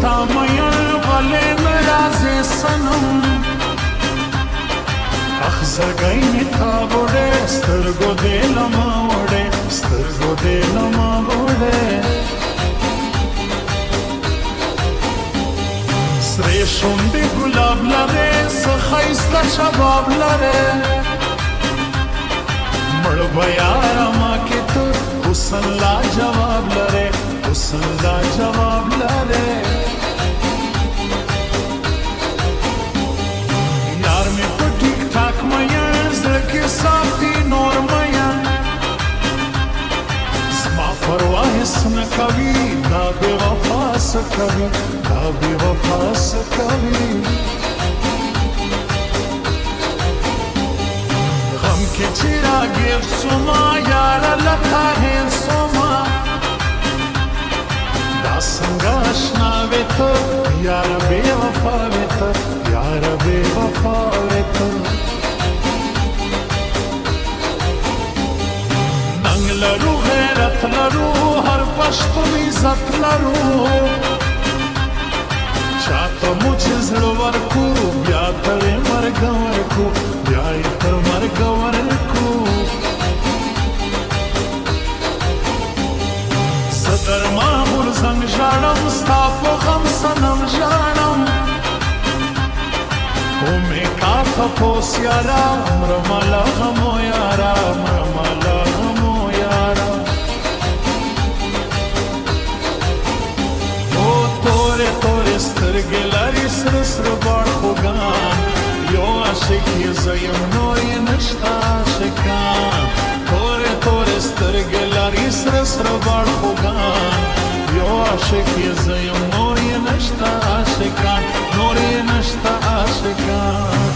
تا مین غلی نرازی سنم اخزگئی نتا بوڑے سترگو دیلما وڑے سترگو دیلما وڑے سرے شوندی گلاب لرے سخیستا شباب لرے مڑ بیارا ماں کی تو حسن لا جواب لرے حسن لا جواب لرے یار میں تو ٹھیک ٹھاک میاں زڑکی صافی نور میاں سما پرواہ سن کبھی دا بے وفا سکبھی دا بے وفا سکبھی غم کے چرا گیر سما یار لتا ہے سما دا سنگا اشنا ویتا یار بے وفا ویتا یار بے وفا ویتا ننگ لرو غیرت لرو ہر پشتم عزت لرو چاہتا مجھے زڑور کو بیا ترے مرگور کو بیا تر مرگور کو صدر مامور زنگ جانم ستاپ و غم سنم جانم میں کافا پوس یارا مرمالا غمو یارا مرمالا غمو یارا او تورے تورے سترگی لاری سر سر بار خوگان یو عاشقی زیم نوری نشتا عاشقان تورے تورے سترگی لاری سر سر بار خوگان یو عاشقی زیم نوری نشتا عاشقان نوری نشتا عاشقان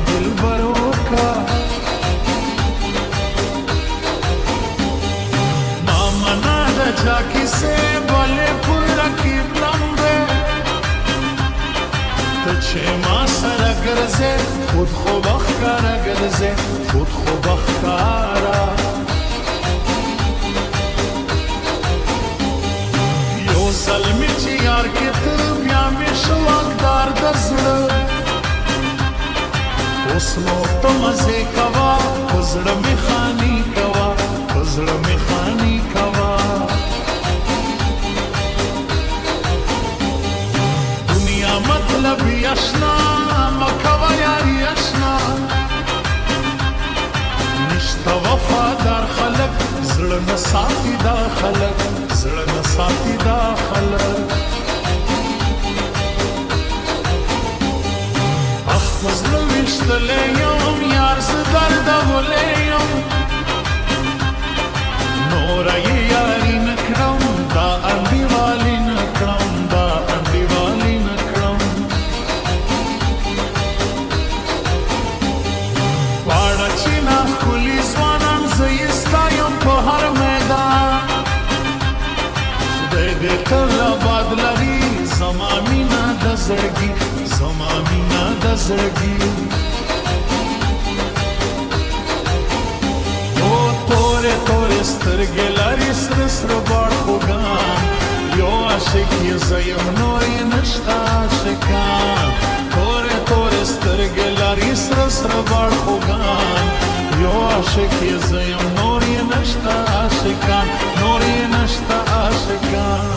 دلبرو کا مامنا د چا کیسه بلې پر رقیب لمبه ته چې ما سره ګرځې خود خو بخکاره ګرځې خود خو بخکاره یو ظلمې چې یار کې ته بیا مې شو حقدار د زړه اوس نو ته مزې کوه په زړه مې خاني کوه په زړه مې خاني کوه دنیا مطلب اشنا مکوه یاري اشنا نشته وفادار خلک زړه نه ساتي دا خلک زړه نه ساتي دا خلک مزلو وشتلی یم یار زه دردولی یم نوره یې یاري نه کړم دا انډیوالي نه کړم دا انډیوالي نه کړم واړه چې نا ښکلي ځوانان زه یې ستایم په هر میدان خدای دې تل آباد لري زما مینه د زړګي زما مینه د زړګي او تورې تورې سترګې لري سره سره باړ خوږان یو عاشق یې زه یم نور یې نشته عاشقان تورې تورې سترګې لري سره سره باړ خوږان یو عاشق یې زه یم نور یې نشته عاشقان نور یې نشته عاشقان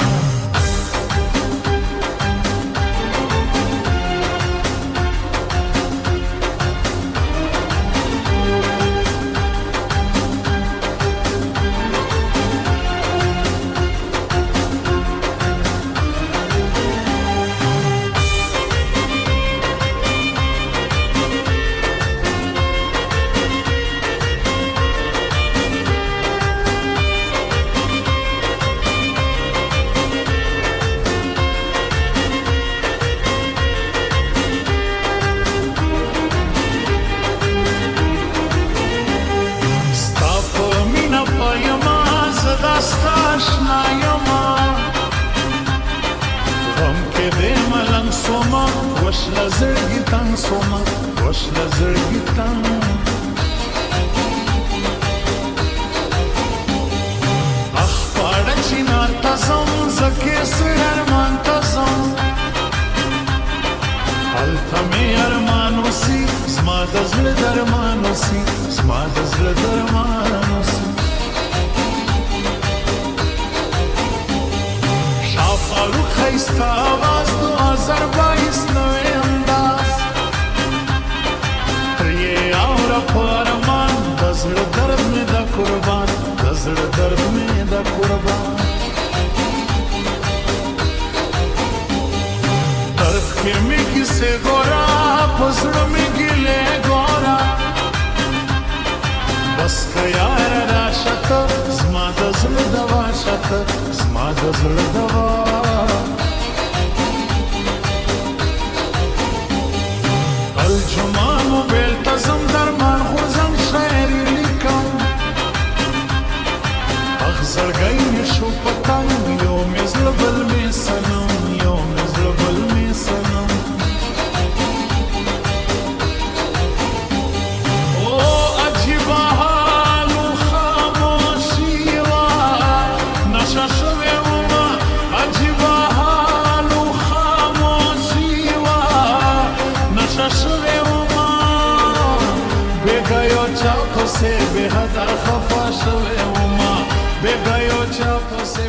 وشله زړګي تنګ سومه وشله زړګي تنګ اخ پاړه چې نارته ځم زه کیسړ ارمان ته ځم هلته مې ارمان اوسي زما د زړه درمان اوسي زما د زړه درمان اوسي شاوخوا ښایسته اواز د آذربایس نوی انداز ته یې اوره په ارمان د زړه درد مې د قربان د زړه درد مې د قربان درد کې مې کیسې ګوره په زړه مې ګیلې ګوره بس که یاره راشه ته زما د زړه دوا شه ته زما د زړه دوا الجمعه موبایل ته ځم درمان غورځم شاعري لیکم اخ زړګی مې شو په تنګ یو مې زړه بل مې صنم یو مې زړه بل مې صنم او عجیبه حال و خاموشي وه نشه شوې ومه عجیبه حال و خاموشي وه نشه شوې ومه بېګا یو چا پسې بې حده خفه شوې ومه بېګا یو چا پسې